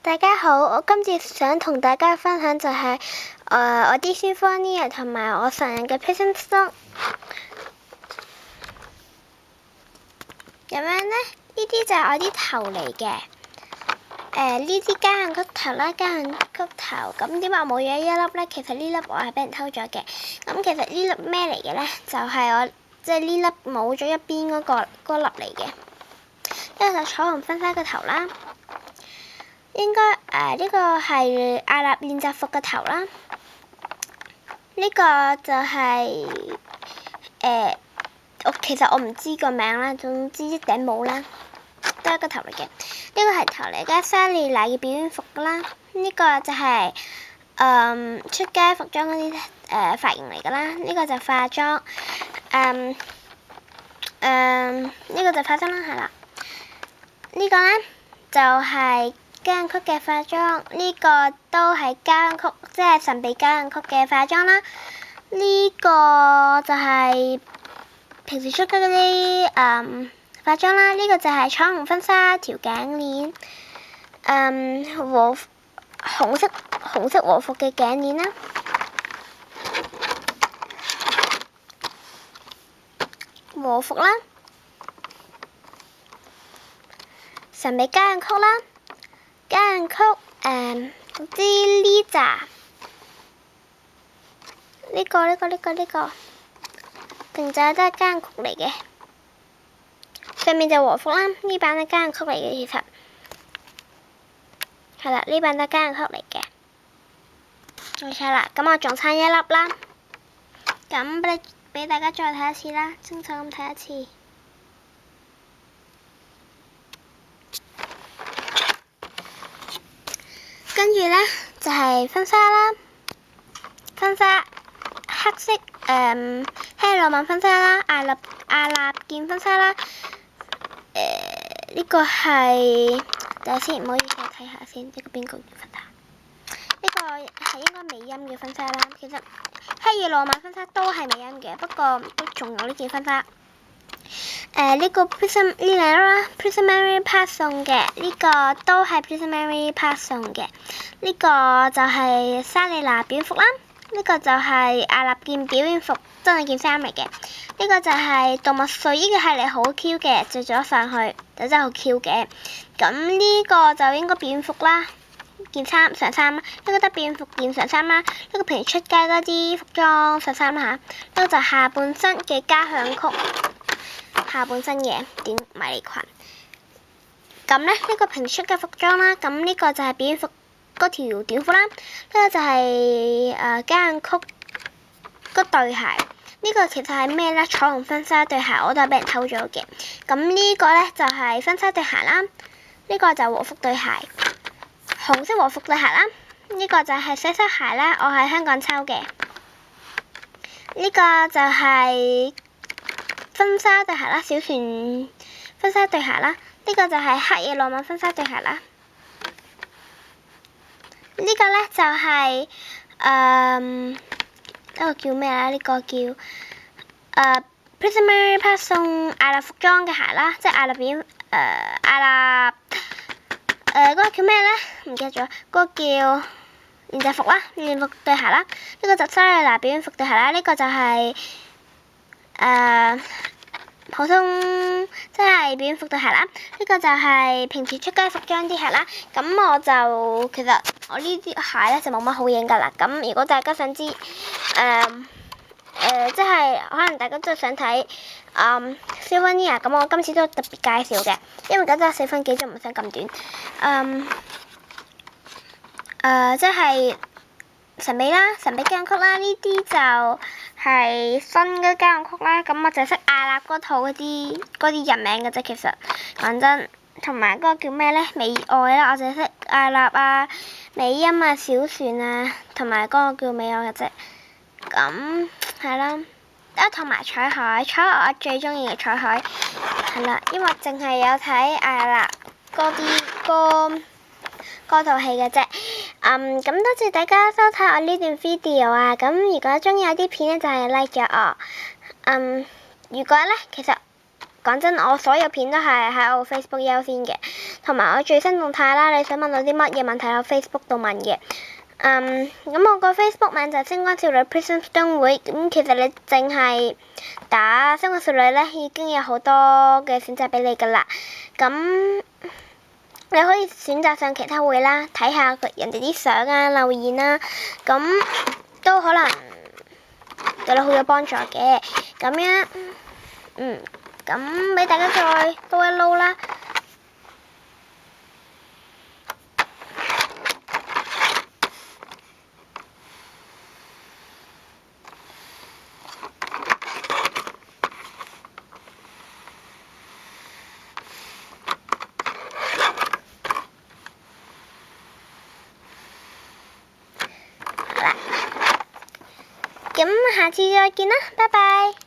大家好，我今次想同大家分享就係我啲 Symphonia 同埋我成人嘅 Prism Stone。咁樣呢，呢啲就係我啲頭嚟嘅。呢啲加硬曲頭啦，加硬曲頭。咁點解我冇咗一粒呢？其實呢粒我係俾人偷咗嘅。咁其實呢粒咩嚟嘅呢？就係我即係呢粒冇咗一邊嗰粒嚟嘅。呢個就彩虹婚紗嘅頭啦。應該呢個係阿納練習服嘅頭啦。呢個就係其實我唔知個名啦，總之一頂帽啦，都係一個頭嚟嘅。呢個係頭嚟嘅莎莉娜嘅表演服啦。呢個就係出街服裝嗰啲髮型嚟㗎啦。呢個就化妝，呢個就化妝啦，係啦。呢個咧就係加硬曲嘅化妝，呢個都係加硬曲，即係神秘加硬曲嘅化妝啦。呢個就係平時出街嗰啲化妝啦。呢個就係彩虹婚紗條頸鏈，紅色和服嘅頸鏈啦。和服啦，神秘加硬曲啦，加硬曲知呢扎，呢個定仔都係加硬曲嚟嘅。上面就和服啦，呢版係加硬曲嚟嘅，其實係啦，呢版都係加硬曲嚟嘅，冇錯啦。咁我仲差一粒啦，咁俾大家再睇一次啦，清楚咁睇一次。跟住呢，就係婚紗啦，婚紗黑色希羅曼婚紗啦，阿納件婚紗啦。呢個係等下先，唔好意思，我睇下先，呢個邊個婚紗？呢個係應該美音嘅婚紗啦。其實希羅曼婚紗都係美音嘅，不過都仲有呢件婚紗。呢個 Prismary Park 送嘅，呢個都係 Prismary Park 送嘅。呢個就係莎莉娜表演服啦。呢個就係阿納件表演服，真係件衫嚟嘅。呢個就係動物睡衣嘅系列，好 Q 嘅，着咗上去就真係好 Q 嘅。咁呢個就應該表演服啦，件衫上衫啦。呢個得表演服件上衫啦。呢個平時出街嗰啲服裝上衫啦嚇。呢個就下半身嘅加向曲，下半身嘅點迷你裙。咁呢個平時出街服裝啦。咁呢個就係表演服嗰條短褲啦。呢個就係加硬曲嗰對鞋。呢個其實係咩呢？彩虹婚紗對鞋，我都係俾人偷咗嘅。咁呢個呢，就係婚紗對鞋啦。呢個就和服對鞋，紅色和服對鞋啦。呢個就係洗手鞋啦，我喺香港抽嘅。呢個就係婚紗對鞋啦，小船婚紗對鞋啦。呢個就係黑夜浪漫婚紗對鞋啦。呢個呢，就係呢個叫咩啊？呢個叫Prismary Park 送阿納服裝嘅鞋啦，即係阿納表嗰個叫咩呢？唔記得咗，嗰個叫練習服啦，練習服對鞋啦。呢個就莎莉娜表演服對鞋啦。呢個就係普通即係表演服對鞋啦。呢個就係平時出街服裝啲鞋啦。咁我就其實我呢啲鞋咧就冇乜好影㗎啦。咁如果大家想知即係可能大家都想睇Symphonia，咁我今次都特別介紹嘅，因為而家得4分幾就唔想咁短。即係神秘啦，神秘加硬曲啦，呢啲就係新嘅加硬曲啦。咁我就識阿納嗰套嗰啲人名嘅啫，其實講真。同埋嗰個叫咩呢？美愛啦，我就識阿納啊、美音啊、小船啊，同埋嗰個叫美愛嘅啫。咁係啦，同埋彩海我最中意嘅彩海係啦，因為淨係有睇阿納嗰套戲嘅啫。咁多謝大家收睇我呢段 video 啊！咁如果中意我啲片呢，就係 like 咗我。如果呢，其實講真，我所有片都係喺我 Facebook 優先嘅，同埋我最新動態啦。你想問我啲乜嘢問題，喺 Facebook 度問嘅。咁我個 Facebook 名就係星光少女 Prism Stone 會。咁其實你淨係打星光少女咧，已經有好多嘅選擇俾你㗎啦。咁你可以選擇上其他會啦，睇下人哋啲相啊、留言啦，咁都可能對你好有幫助嘅。咁樣，咁俾大家再撈一撈啦。好啦，咁下次再見啦，拜拜。